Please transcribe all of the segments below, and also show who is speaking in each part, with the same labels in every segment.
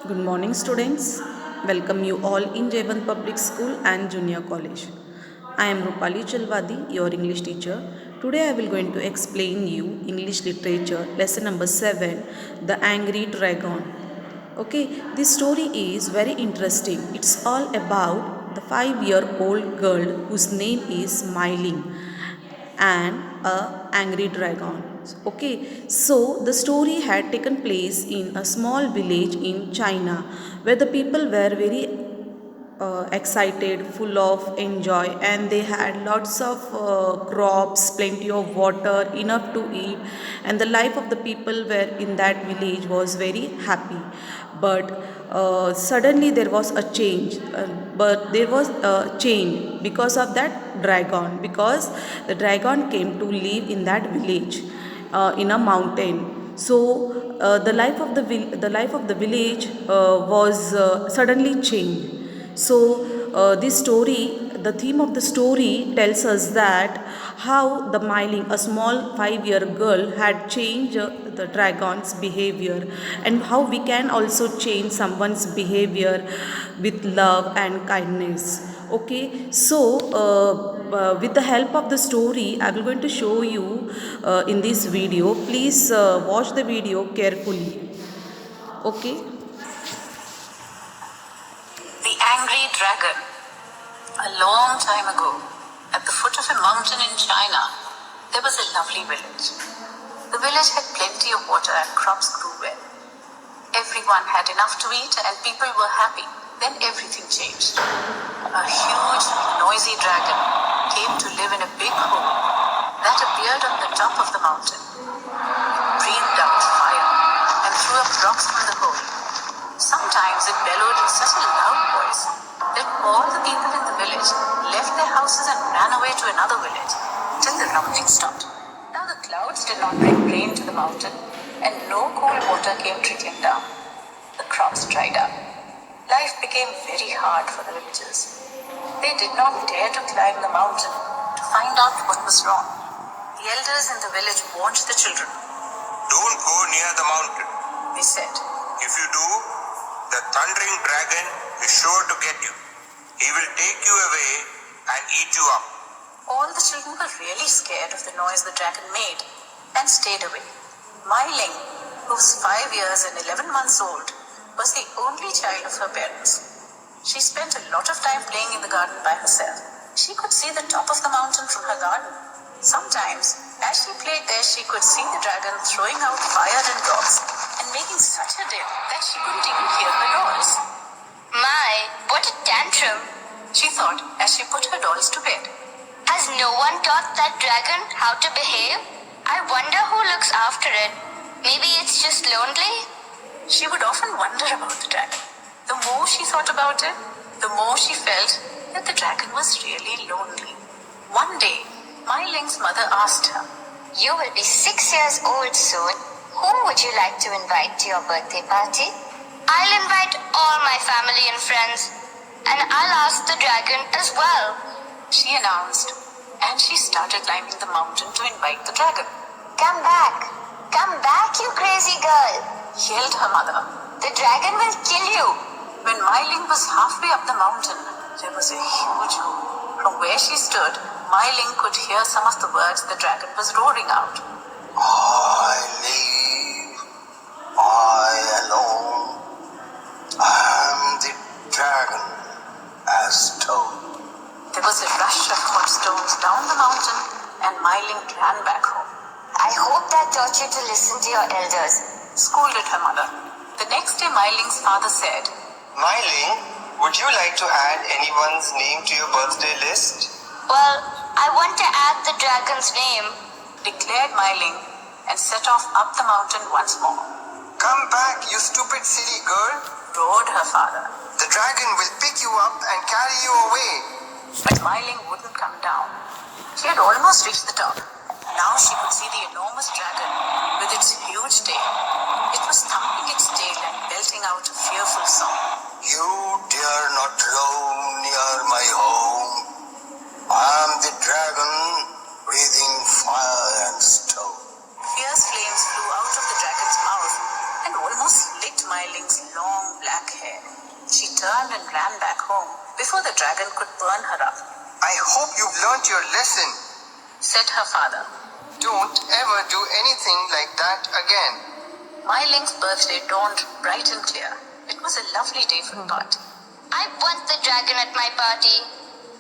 Speaker 1: Good morning, students. Welcome you all in Jevan Public School and Junior College. I am Rupali Chalwadi, your English teacher. Today I will going to explain you English literature lesson number 7, The Angry Dragon. Okay, this story is very interesting. It's all about the 5-year-old girl whose name is Smiling and a angry dragon. Okay, so the story had taken place in a small village in China where the people were very excited, full of enjoy, and they had lots of crops, plenty of water, enough to eat, and the life of the people were in that village was very happy. But suddenly there was a change. But there was a change because of that dragon, because the dragon came to live in that village in a mountain. So the life of the village was suddenly changed. So, this story, the theme of the story tells us that how the Myling, a small 5-year girl, had changed the dragon's behavior, and how we can also change someone's behavior with love and kindness. Okay, so with the help of the story, I will going to show you in this video. Please watch the video carefully. Okay.
Speaker 2: The Angry Dragon. A long time ago, at the foot of a mountain in China, there was a lovely village. The village had plenty of water and crops grew well. Everyone had enough to eat and people were happy. Then everything changed. A huge, noisy dragon came to live in a big hole that appeared on the top of the mountain. It breathed out fire and threw up rocks from the hole. Sometimes it bellowed in such a loud voice that all the people in the village left their houses and ran away to another village till the rumbling stopped. Now the clouds did not bring rain to the mountain and no cool water came trickling down. The crops dried up. Life became very hard for the villagers. They did not dare to climb the mountain to find out what was wrong. The elders in the village warned the children.
Speaker 3: Don't go near the mountain,
Speaker 2: They said,
Speaker 3: if you do, the thundering dragon is sure to get you. He will take you away and eat you up.
Speaker 2: all the children were really scared of the noise the dragon made and stayed away. Mai Ling, who was 5 years and 11 months old, was the only child of her parents. She spent a lot of time playing in the garden by herself. She could see the top of the mountain from her garden. Sometimes, as she played there, she could see the dragon throwing out fire and rocks and making such a din that she couldn't even hear her dolls.
Speaker 4: My, what a tantrum!
Speaker 2: She thought as she put her dolls to bed.
Speaker 4: Has no one taught that dragon how to behave? I wonder who looks after it. Maybe it's just lonely?
Speaker 2: She would often wonder about the dragon. The more she thought about it, the more she felt that the dragon was really lonely. One day, Mai Ling's mother asked her,
Speaker 4: You will be 6 years old soon. Whom would you like to invite to your birthday party? I'll invite all my family and friends. And I'll ask the dragon as well.
Speaker 2: she announced, and she started climbing the mountain to invite the dragon.
Speaker 4: Come back. Come back, you crazy girl.
Speaker 2: Yelled her mother.
Speaker 4: The dragon will kill you.
Speaker 2: When Mai Ling was halfway up the mountain, there was a huge hole. From where she stood, Mai Ling could hear some of the words the dragon was roaring out.
Speaker 3: I live, I alone, am the dragon, as told.
Speaker 2: There was a rush of hot stones down the mountain, and Mai Ling ran back home.
Speaker 4: I hope that taught you to listen to your elders.
Speaker 2: Scolded her mother. The next day, Mai Ling's father said,
Speaker 3: Mai Ling, would you like to add anyone's name to your birthday list?
Speaker 4: Well, I want to add the dragon's name.
Speaker 2: declared Mai Ling, and set off up the mountain once more.
Speaker 3: Come back, you stupid silly girl.
Speaker 2: Roared her father.
Speaker 3: The dragon will pick you up and carry you away.
Speaker 2: But Mai Ling wouldn't come down. She had almost reached the top. Now she could see the enormous dragon with its huge tail. It was thumping its tail and belting out a fearful song.
Speaker 3: You dare not roam near my home. I am the dragon, breathing fire and stone.
Speaker 2: Fierce flames flew out of the dragon's mouth and almost licked Mai Mai Ling's long black hair. She turned and ran back home before the dragon could burn her up,
Speaker 3: I hope you've learnt your lesson.
Speaker 2: said her father.
Speaker 3: Don't ever do anything like that again.
Speaker 2: Mai Ling's birthday dawned bright and clear. It was a lovely day for a party,
Speaker 4: I want the dragon at my party.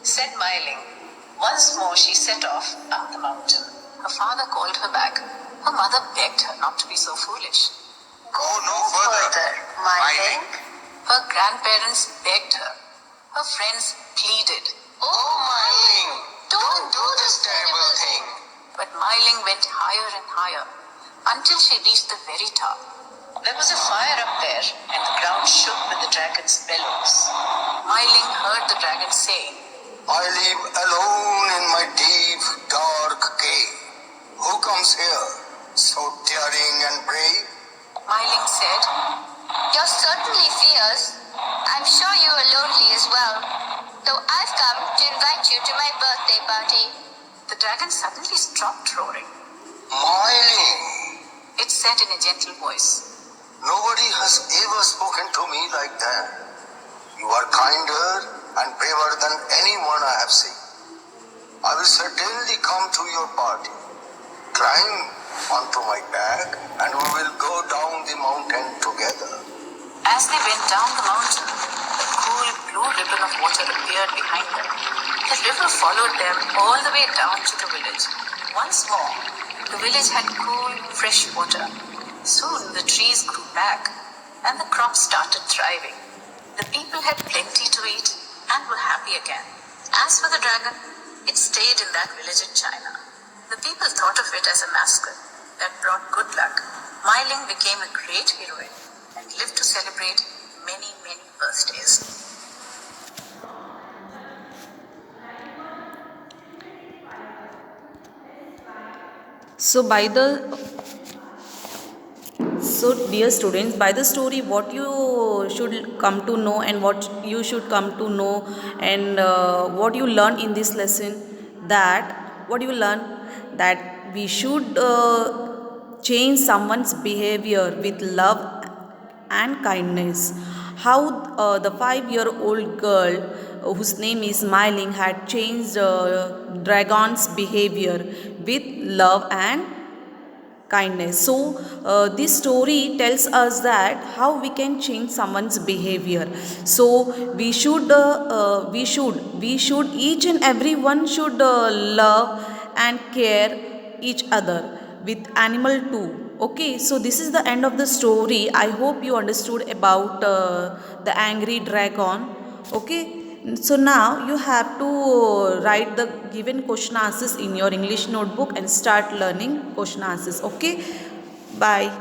Speaker 2: said Mai Ling. Once more she set off up the mountain. Her father called her back. Her mother begged her not to be so foolish.
Speaker 3: Go no further,
Speaker 4: Mai Ling.
Speaker 2: Her grandparents begged her. Her friends pleaded.
Speaker 3: Oh, Mai Ling, don't do this terrible thing.
Speaker 2: But Mai Ling went higher and higher until she reached the very top. There was a fire up there and the ground shook with the dragon's bellows. Mai Ling heard the dragon say,
Speaker 3: I live alone in my deep, dark cave. Who comes here, so daring and brave?
Speaker 2: Mai Ling said,
Speaker 4: You're certainly fierce. I'm sure you are lonely as well. So I've come to invite you to my birthday party.
Speaker 2: The dragon suddenly stopped roaring.
Speaker 3: Mai Ling,
Speaker 2: It said in a gentle voice,
Speaker 3: nobody has ever spoken to me like that. You are kinder and braver than anyone I have seen. I will certainly come to your party. Climb onto my back and we will go down the mountain together.
Speaker 2: As they went down the mountain, a cool blue ribbon of water appeared behind them. The river followed them all the way down to the village. Once more, the village had cool, fresh water. Soon the trees grew back and the crops started thriving. The people had plenty to eat and were happy again. As for the dragon, it stayed in that village in China. The people thought of it as a mascot that brought good luck. Mai Ling became a great heroine and lived to celebrate many, many birthdays.
Speaker 1: So dear students, by the story what you should come to know and what you should come to know and what you learn in this lesson, that what you learn, that we should change someone's behavior with love and kindness. How the 5-year-old girl whose name is Mai Ling had changed dragon's behavior with love and kindness. So this story tells us that how we can change someone's behavior. So we should each and everyone should love and care each other with animal too. Okay, so this is the end of the story. I hope you understood about the angry dragon. Okay, so now you have to write the given question answers in your English notebook and start learning question answers. Okay, bye.